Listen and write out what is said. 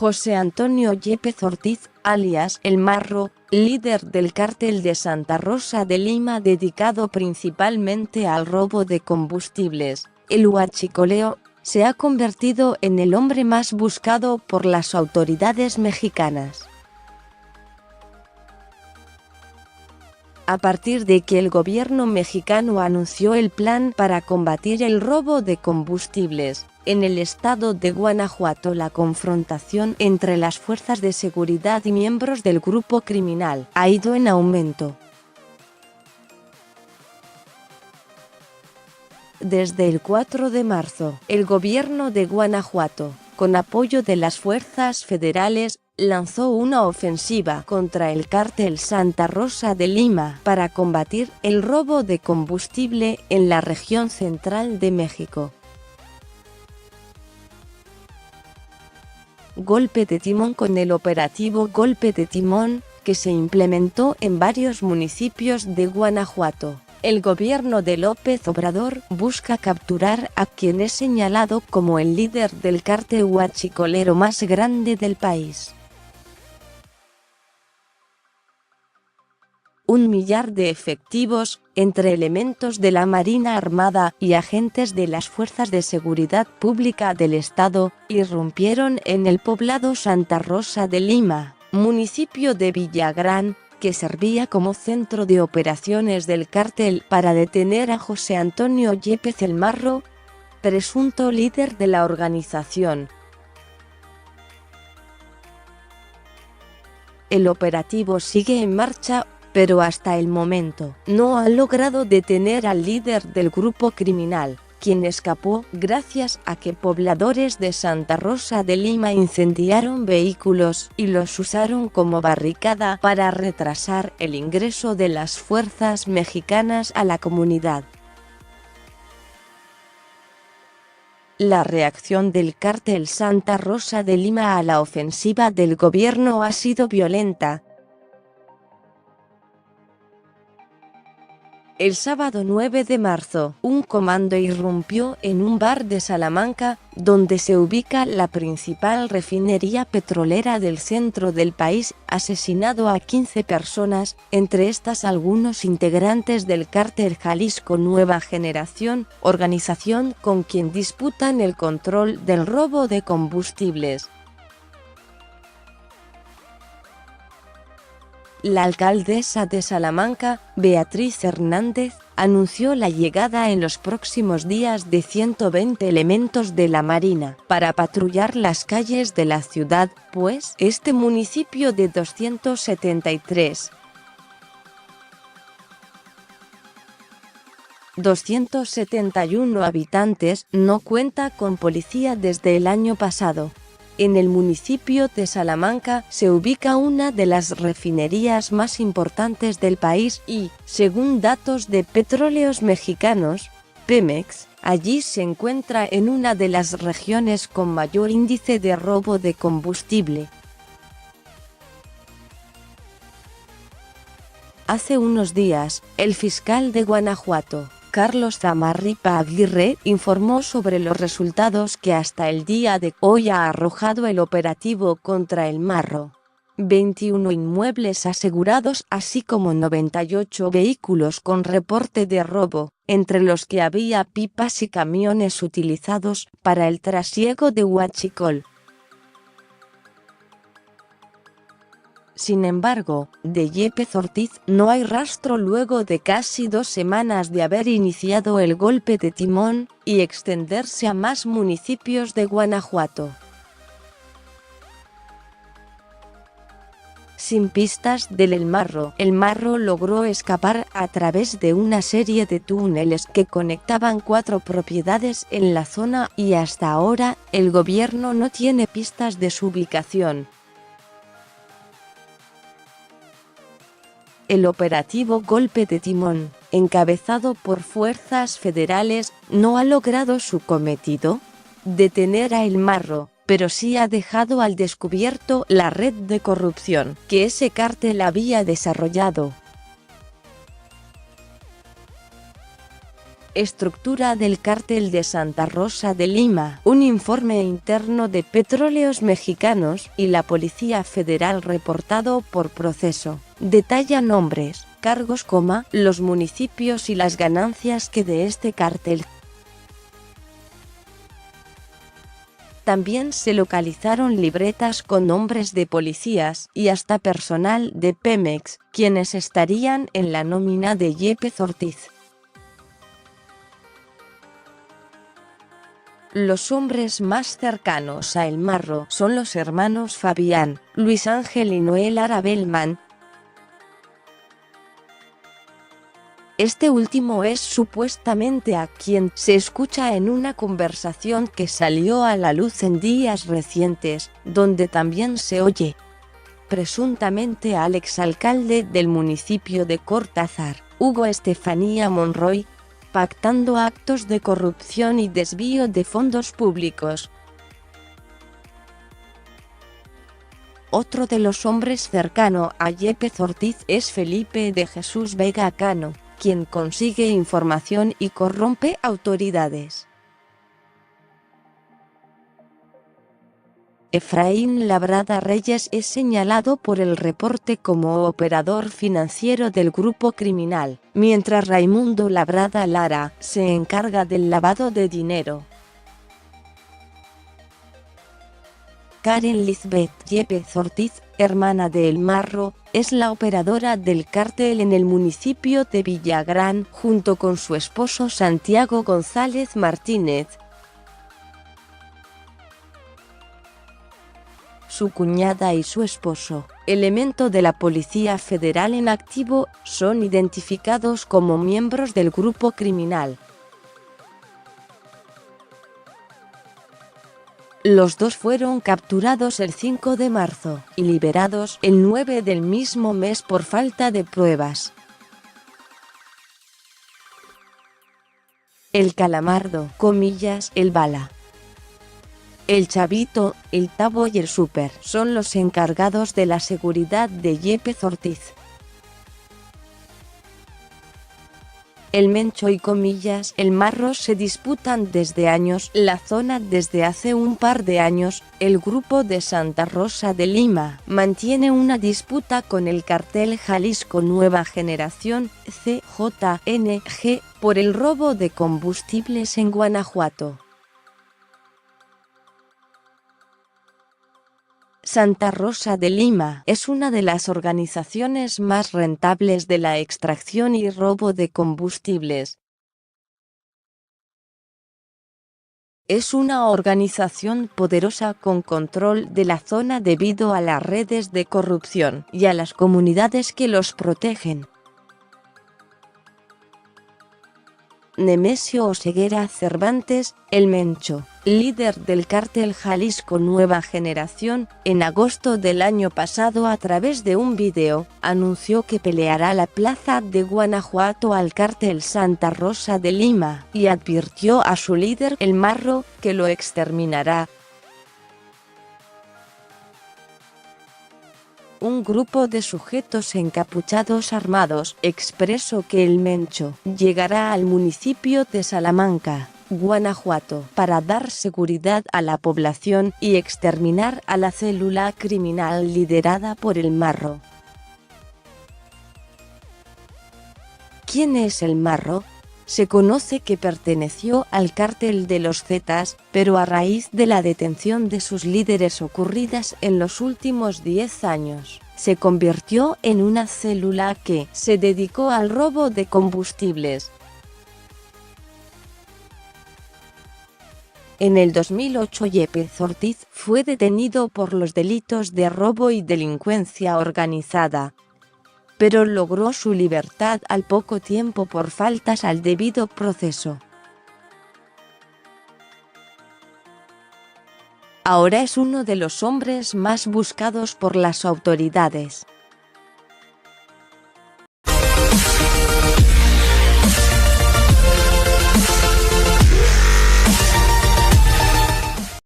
José Antonio Yepes Ortiz, alias El Marro, líder del cártel de Santa Rosa de Lima dedicado principalmente al robo de combustibles, el huachicoleo, se ha convertido en el hombre más buscado por las autoridades mexicanas. A partir de que el gobierno mexicano anunció el plan para combatir el robo de combustibles, en el estado de Guanajuato la confrontación entre las fuerzas de seguridad y miembros del grupo criminal ha ido en aumento. Desde el 4 de marzo, el gobierno de Guanajuato, con apoyo de las fuerzas federales, lanzó una ofensiva contra el cártel Santa Rosa de Lima para combatir el robo de combustible en la región central de México. Golpe de timón. Con el operativo Golpe de Timón, que se implementó en varios municipios de Guanajuato, el gobierno de López Obrador busca capturar a quien es señalado como el líder del cártel huachicolero más grande del país. 1 millar de efectivos, entre elementos de la Marina Armada y agentes de las Fuerzas de Seguridad Pública del Estado, irrumpieron en el poblado Santa Rosa de Lima, municipio de Villagrán, que servía como centro de operaciones del cártel para detener a José Antonio Yepes El Marro, presunto líder de la organización. El operativo sigue en marcha, pero hasta el momento no ha logrado detener al líder del grupo criminal, quien escapó gracias a que pobladores de Santa Rosa de Lima incendiaron vehículos y los usaron como barricada para retrasar el ingreso de las fuerzas mexicanas a la comunidad. La reacción del cártel Santa Rosa de Lima a la ofensiva del gobierno ha sido violenta. El sábado 9 de marzo, un comando irrumpió en un bar de Salamanca, donde se ubica la principal refinería petrolera del centro del país, asesinando a 15 personas, entre estas algunos integrantes del cártel Jalisco Nueva Generación, organización con quien disputan el control del robo de combustibles. La alcaldesa de Salamanca, Beatriz Hernández, anunció la llegada en los próximos días de 120 elementos de la Marina para patrullar las calles de la ciudad, pues este municipio de 271 habitantes no cuenta con policía desde el año pasado. En el municipio de Salamanca se ubica una de las refinerías más importantes del país y, según datos de Petróleos Mexicanos, Pemex, allí se encuentra en una de las regiones con mayor índice de robo de combustible. Hace unos días, el fiscal de Guanajuato, Carlos Zamarripa Aguirre, informó sobre los resultados que hasta el día de hoy ha arrojado el operativo contra El Marro. 21 inmuebles asegurados, así como 98 vehículos con reporte de robo, entre los que había pipas y camiones utilizados para el trasiego de huachicol. Sin embargo, de Yepes Ortiz no hay rastro luego de casi 2 semanas de haber iniciado el golpe de timón y extenderse a más municipios de Guanajuato. Sin pistas del El Marro logró escapar a través de una serie de túneles que conectaban 4 propiedades en la zona y hasta ahora el gobierno no tiene pistas de su ubicación. El operativo Golpe de Timón, encabezado por fuerzas federales, no ha logrado su cometido, detener a El Marro, pero sí ha dejado al descubierto la red de corrupción que ese cártel había desarrollado. Estructura del cártel de Santa Rosa de Lima. Un informe interno de Petróleos Mexicanos y la Policía Federal reportado por Proceso detalla nombres, cargos, los municipios y las ganancias que de este cártel. También se localizaron libretas con nombres de policías y hasta personal de Pemex, quienes estarían en la nómina de Yepes Ortiz. Los hombres más cercanos a El Marro son los hermanos Fabián, Luis Ángel y Noel Arabelman. Este último es supuestamente a quien se escucha en una conversación que salió a la luz en días recientes, donde también se oye presuntamente al exalcalde del municipio de Cortázar, Hugo Estefanía Monroy, pactando actos de corrupción y desvío de fondos públicos. Otro de los hombres cercano a Yepes Ortiz es Felipe de Jesús Vega Cano, quien consigue información y corrompe autoridades. Efraín Labrada Reyes es señalado por el reporte como operador financiero del grupo criminal, mientras Raimundo Labrada Lara se encarga del lavado de dinero. Karen Lisbeth Yepes Ortiz, hermana de El Marro, es la operadora del cártel en el municipio de Villagrán, junto con su esposo Santiago González Martínez. Su cuñada y su esposo, elemento de la Policía Federal en activo, son identificados como miembros del grupo criminal. Los dos fueron capturados el 5 de marzo y liberados el 9 del mismo mes por falta de pruebas. El Calamardo, el Bala, el Chavito, el Tabo y el Súper son los encargados de la seguridad de Yepes Ortiz. El Mencho y El Marro se disputan desde años la zona. Desde hace un par de años, el grupo de Santa Rosa de Lima mantiene una disputa con el cartel Jalisco Nueva Generación, CJNG, por el robo de combustibles en Guanajuato. Santa Rosa de Lima es una de las organizaciones más rentables de la extracción y robo de combustibles. Es una organización poderosa con control de la zona debido a las redes de corrupción y a las comunidades que los protegen. Nemesio Oseguera Cervantes, el Mencho, líder del cártel Jalisco Nueva Generación, en agosto del año pasado a través de un video, anunció que peleará la plaza de Guanajuato al cártel Santa Rosa de Lima, y advirtió a su líder, El Marro, que lo exterminará. Un grupo de sujetos encapuchados armados expresó que el Mencho llegará al municipio de Salamanca, Guanajuato, para dar seguridad a la población y exterminar a la célula criminal liderada por El Marro. ¿Quién es El Marro? Se conoce que perteneció al cártel de los Zetas, pero a raíz de la detención de sus líderes ocurridas en los últimos 10 años, se convirtió en una célula que se dedicó al robo de combustibles. En el 2008 Yepes Ortiz fue detenido por los delitos de robo y delincuencia organizada, pero logró su libertad al poco tiempo por faltas al debido proceso. Ahora es uno de los hombres más buscados por las autoridades.